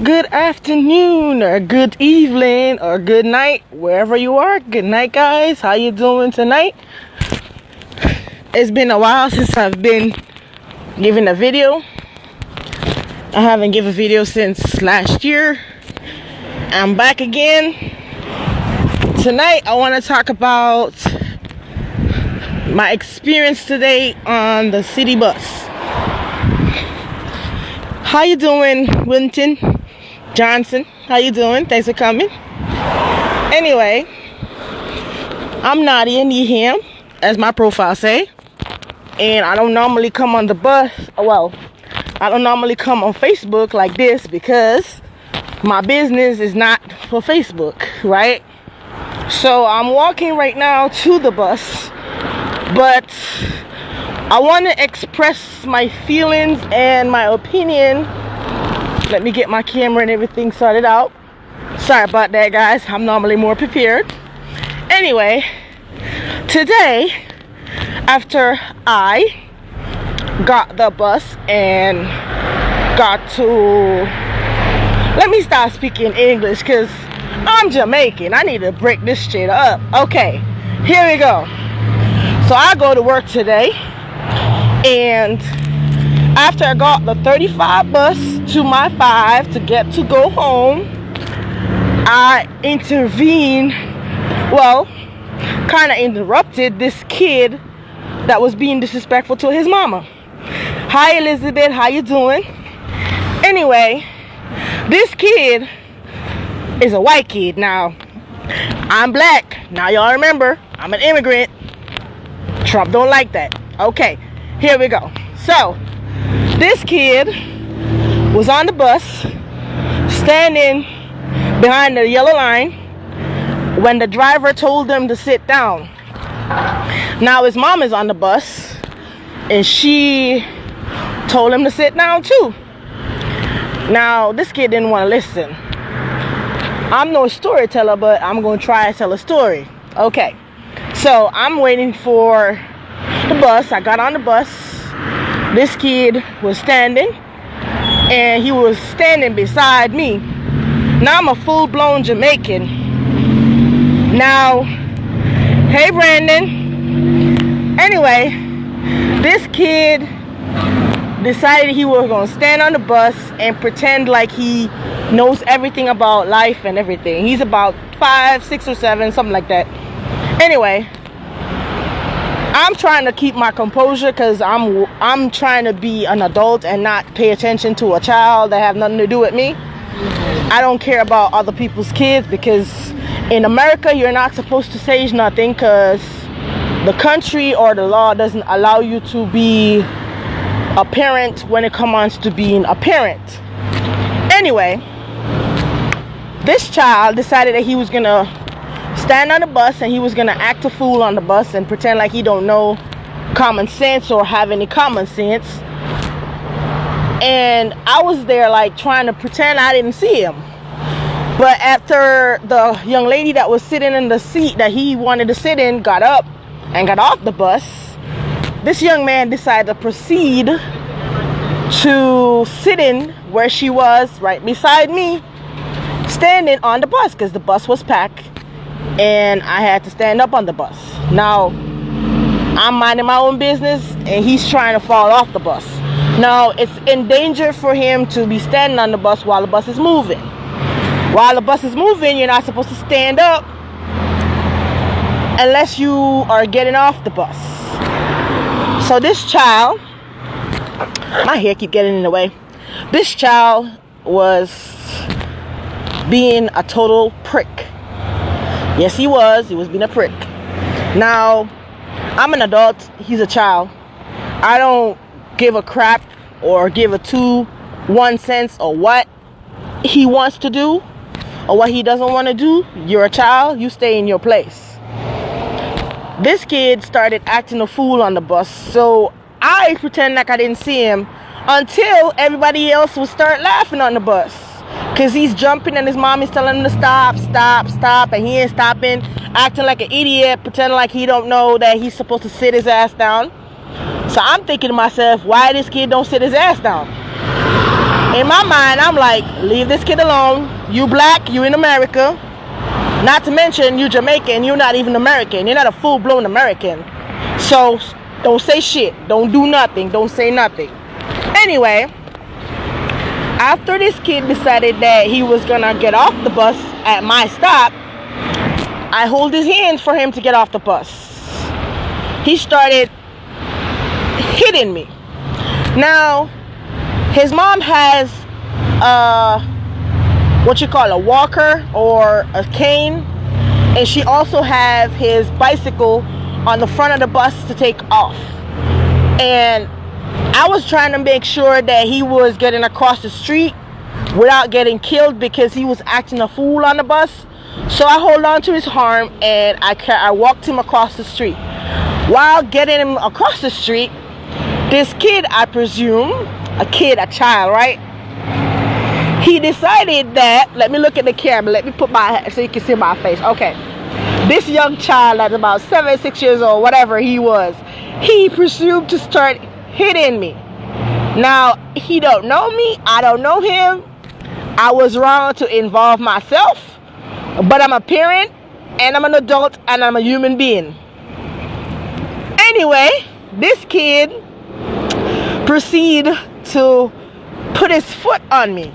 Good afternoon or good evening or good night wherever you are. Good night, guys. How you doing tonight? It's been a while since I've been giving a video. I haven't given a video since last year. I'm back again. Tonight I want to talk about my experience today on the city bus. How you doing, Winton Johnson? How you doing? Thanks for coming. Anyway, I'm Nadia Neham, as my profile say, and I don't normally come on the bus. Well, I don't normally come on Facebook like this because my business is not for Facebook, right? So I'm walking right now to the bus, but I want to express my feelings and my opinion. Let me get my camera and everything sorted out. Sorry about that, guys. I'm normally more prepared. Anyway, today, after I got the bus and got to... Let me start speaking English because I'm Jamaican. I need to break this shit up. Okay, here we go. So I go to work today. And after I got the 35 bus to my 5 to go home, I intervened, well, kind of interrupted this kid that was being disrespectful to his mama. Hi, Elizabeth, how you doing? Anyway, this kid is a white kid. Now, I'm black. Now y'all remember, I'm an immigrant. Trump don't like that. Okay. Here we go. So, this kid was on the bus, standing behind the yellow line when the driver told him to sit down. Now, his mom is on the bus, and she told him to sit down too. Now, this kid didn't want to listen. I'm no storyteller, but I'm going to try to tell a story. Okay. So, I'm waiting for the bus. I got on the bus. This kid was standing, and he was standing beside me. Now I'm a full-blown Jamaican. Now, hey Brandon. Anyway, this kid decided he was gonna stand on the bus and pretend like he knows everything about life and everything. He's about 5, 6, or 7, something like that. Anyway, I'm trying to keep my composure because I'm trying to be an adult and not pay attention to a child that have nothing to do with me. I don't care about other people's kids because in America you're not supposed to say nothing because the country or the law doesn't allow you to be a parent when it comes to being a parent. Anyway, this child decided that he was gonna stand on the bus and he was gonna act a fool on the bus and pretend like he don't know common sense or have any common sense. And I was there like trying to pretend I didn't see him. But after the young lady that was sitting in the seat that he wanted to sit in got up and got off the bus, this young man decided to proceed to sit in where she was right beside me, standing on the bus because the bus was packed. And I had to stand up on the bus. Now, I'm minding my own business, and he's trying to fall off the bus. Now, it's in danger for him to be standing on the bus while the bus is moving. While the bus is moving, you're not supposed to stand up unless you are getting off the bus. So this child, my hair keep getting in the way. This child was being a total prick. Yes, he was being a prick. Now, I'm an adult, he's a child. I don't give a crap or give a 1 cent or what he wants to do or what he doesn't want to do. You're a child, you stay in your place. This kid started acting a fool on the bus, so I pretend like I didn't see him until everybody else would start laughing on the bus. Because he's jumping and his mom is telling him to stop, stop, stop, and he ain't stopping, acting like an idiot, pretending like he don't know that he's supposed to sit his ass down. So I'm thinking to myself, why this kid don't sit his ass down? In in my mind, I'm like, leave this kid alone. You black, you in America. Not to mention, you Jamaican, you're not even American. You're not a full-blown American. So, don't say shit. Don't do nothing. Don't say nothing. Anyway, after this kid decided that he was gonna get off the bus at my stop, I hold his hands for him to get off the bus. He started hitting me. Now, his mom has what you call a walker or a cane, and she also has his bicycle on the front of the bus to take off. And I was trying to make sure that he was getting across the street without getting killed because he was acting a fool on the bus. So I hold on to his arm and I walked him across the street. While getting him across the street, this kid, I presume, a child, right? He decided that, let me look at the camera, let me put my, so you can see my face. Okay. This young child that's about 7, 6 years old, whatever he was, he presumed to start hitting me. Now, he don't know me, I don't know him. I was wrong to involve myself, but I'm a parent, and I'm an adult, and I'm a human being. Anyway, this kid proceeded to put his foot on me.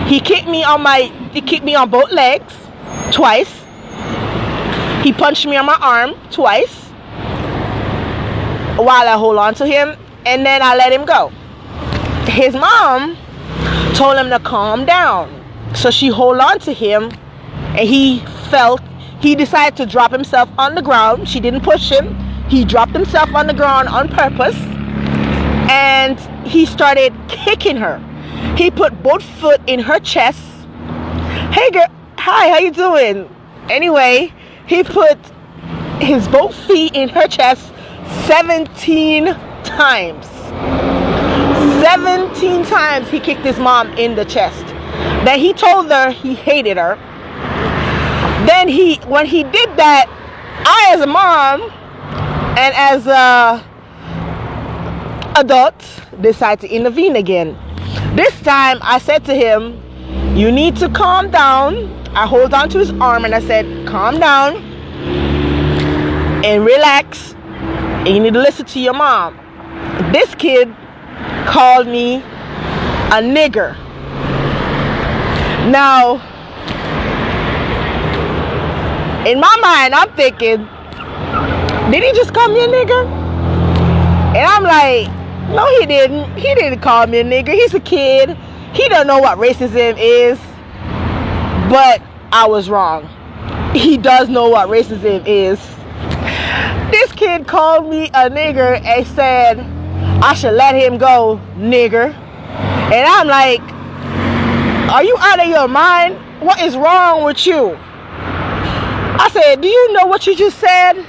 He kicked me on both legs twice. He punched me on my arm twice while I hold on to him, and then I let him go. His mom told him to calm down, so she hold on to him, and he decided to drop himself on the ground. She didn't push him. He dropped himself on the ground on purpose, and he started kicking her. He put both foot in her chest. Hey girl, hi, how you doing? Anyway, he put his both feet in her chest 17 times. 17 times he kicked his mom in the chest. Then he told her he hated her. Then when he did that, I as a mom and as a adult decided to intervene again. This time I said to him, you need to calm down. I hold on to his arm and I said, calm down and relax, and you need to listen to your mom. This kid called me a nigger. Now, in my mind, I'm thinking, did he just call me a nigger? And I'm like, no, he didn't. He didn't call me a nigger. He's a kid. He don't know what racism is. But I was wrong. He does know what racism is. This kid called me a nigger and said I should let him go, nigger. And I'm like, are you out of your mind? What is wrong with you? I said, do you know what you just said?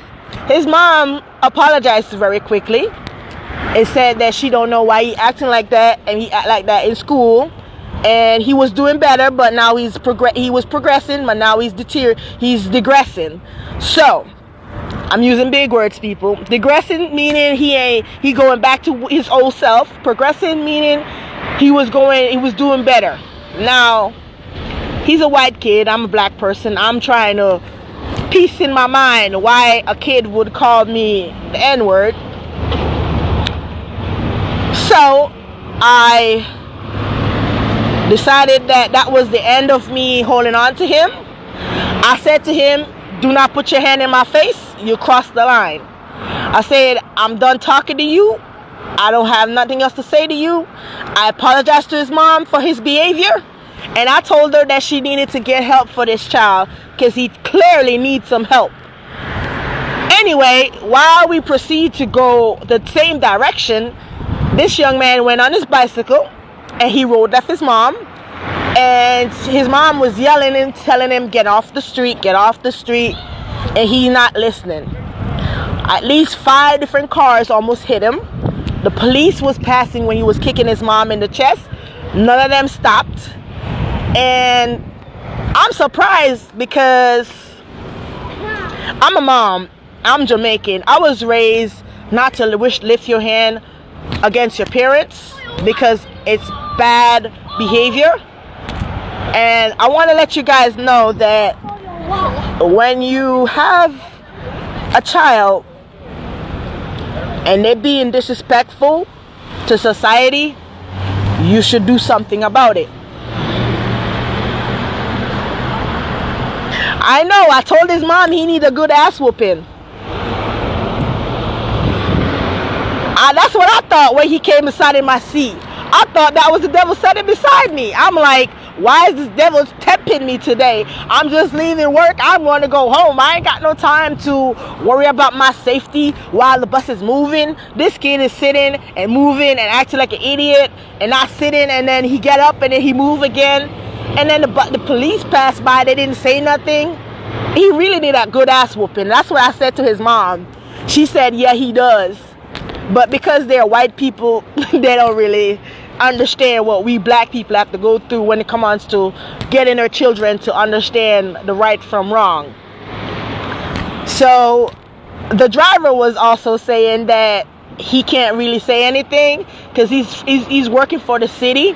His mom apologized very quickly and said that she don't know why he acting like that, and he act like that in school, and he was doing better, but now he was progressing, but now he's digressing. So I'm using big words, people. Digressing meaning he going back to his old self. Progressing meaning he was doing better. Now he's a white kid, I'm a black person. I'm trying to piece in my mind why a kid would call me the N-word. So I decided that was the end of me holding on to him. I said to him, do not put your hand in my face. You crossed the line. I said, I'm done talking to you. I don't have nothing else to say to you. I apologized to his mom for his behavior, and I told her that she needed to get help for this child because he clearly needs some help. Anyway, while we proceed to go the same direction, this young man went on his bicycle and he rode off his mom, and his mom was yelling and telling him, get off the street, and he's not listening. At least 5 different cars almost hit him. The police was passing when he was kicking his mom in the chest. None of them stopped. And I'm surprised because I'm a mom. I'm Jamaican. I was raised not to lift your hand against your parents because it's bad behavior. And I want to let you guys know that when you have a child and they're being disrespectful to society, you should do something about it. I know, I told his mom he need a good ass whooping. That's what I thought when he came inside in my seat. I thought that was the devil sitting beside me. I'm like, why is this devil tempting me today? I'm just leaving work. I'm going to go home. I ain't got no time to worry about my safety while the bus is moving. This kid is sitting and moving and acting like an idiot and not sitting, and then he get up and then he move again. And then the police passed by. They didn't say nothing. He really need a good ass whooping. That's what I said to his mom. She said, yeah, he does. But because they're white people, they don't really understand what we black people have to go through when it comes to getting our children to understand the right from wrong. So the driver was also saying that he can't really say anything because he's working for the city.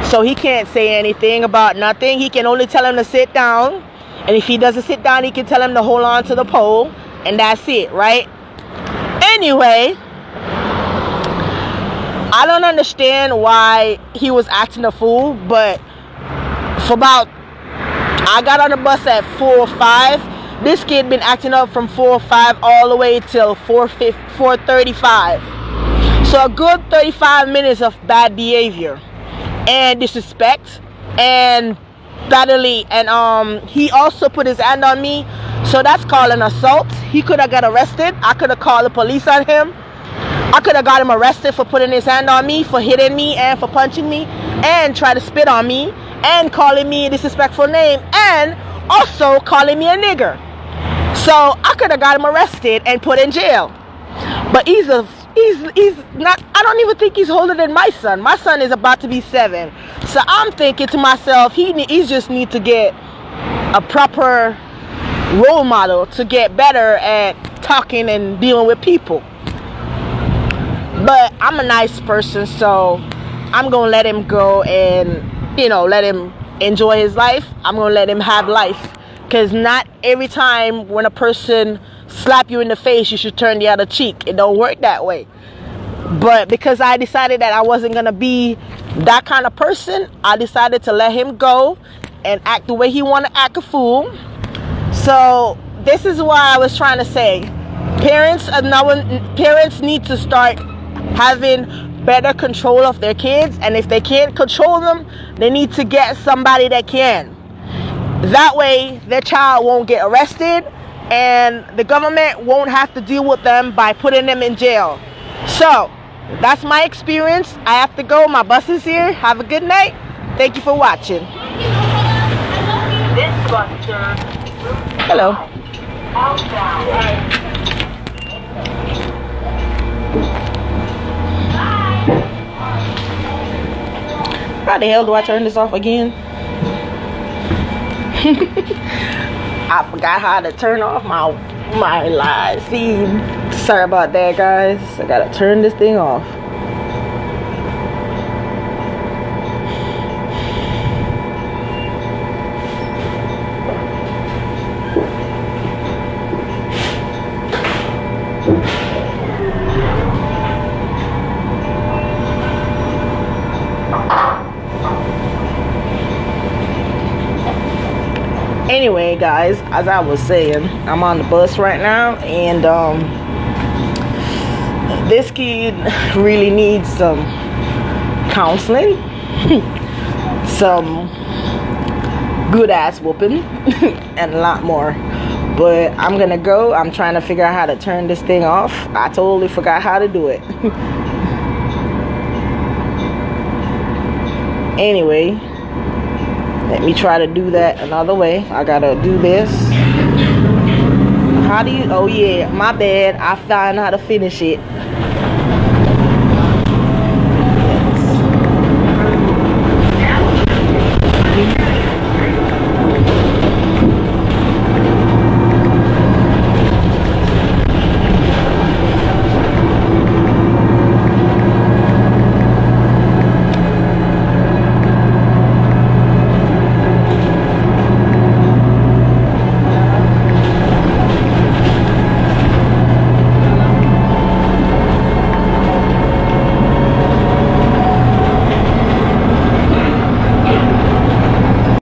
So he can't say anything about nothing. He can only tell him to sit down. And if he doesn't sit down, he can tell him to hold on to the pole. And that's it, right? Anyway, I don't understand why he was acting a fool. But I got on the bus at 4:05. This kid been acting up from 4:05 all the way till 4:35. So a good 35 minutes of bad behavior and disrespect and badly. And he also put his hand on me, so that's called an assault. He could have got arrested. I could have called the police on him. I could have got him arrested for putting his hand on me, for hitting me, and for punching me, and try to spit on me, and calling me a disrespectful name, and also calling me a nigger. So I could have got him arrested and put in jail. But he's not, I don't even think he's older than my son. My son is about to be 7. So I'm thinking to myself, he just need to get a proper role model to get better at talking and dealing with people. But I'm a nice person, so I'm going to let him go and, let him enjoy his life. I'm going to let him have life. Because not every time when a person slap you in the face, you should turn the other cheek. It don't work that way. But because I decided that I wasn't going to be that kind of person, I decided to let him go and act the way he want to act a fool. So this is why I was trying to say, parents need to start having better control of their kids. And if they can't control them, they need to get somebody that can. That way their child won't get arrested and the government won't have to deal with them by putting them in jail. So that's my experience. I have to go. My bus is here. Have a good night. Thank you for watching. Hello. How the hell do I turn this off again? I forgot how to turn off my live feed. Sorry about that, guys. I gotta turn this thing off. Anyway, guys, as I was saying, I'm on the bus right now, and this kid really needs some counseling, some good ass whooping, and a lot more. But I'm gonna go. I'm trying to figure out how to turn this thing off. I totally forgot how to do it. Anyway, let me try to do that another way. I gotta do this. How do you, oh yeah, my bad. I found how to finish it.